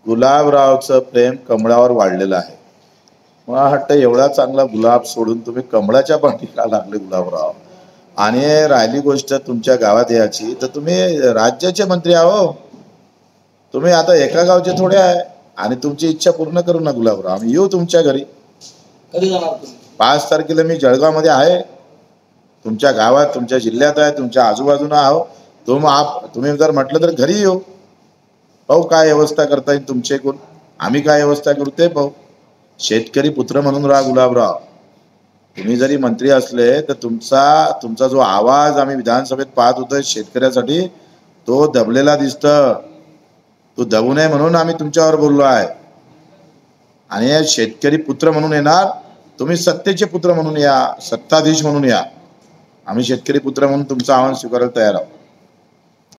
गुलाबरावचं प्रेम कमळावर वाढलेलं आहे. मला वाटतं एवढा चांगला गुलाब सोडून तुम्ही कमळाच्या पाठी का लागले गुलाबराव? आणि राहिली गोष्ट तुमच्या गावात याची, तर तुम्ही राज्याचे मंत्री आहो. तुम्ही आता एका गावचे थोडे आहे. आणि तुमची इच्छा पूर्ण करू ना गुलाबराव, आम्ही येऊ तुमच्या घरी. कधी जाणार तुम्ही? 5 तारखेला मी जळगावमध्ये आहे. तुमच्या गावात, तुमच्या जिल्ह्यात आहे, तुमच्या आजूबाजूला आहो. तुम्ही जर म्हटलं तर घरी येऊ. पाहू काय व्यवस्था करता येईल तुमच्याकडून. आम्ही काय व्यवस्था करू ते पाहू. शेतकरी पुत्र म्हणून राहा गुलाबराव. तुम्ही जरी मंत्री असले तर तुमचा जो आवाज आम्ही विधानसभेत पाहत होतो शेतकऱ्यासाठी, तो दबलेला दिसतं. तो दबू नये म्हणून आम्ही तुमच्यावर बोललो आहे. आणि शेतकरी पुत्र म्हणून येणार, तुम्ही सत्तेचे पुत्र म्हणून या, सत्ताधीश म्हणून या. आम्ही शेतकरी पुत्र म्हणून तुमचं आव्हान स्वीकारायला तयार आहोत.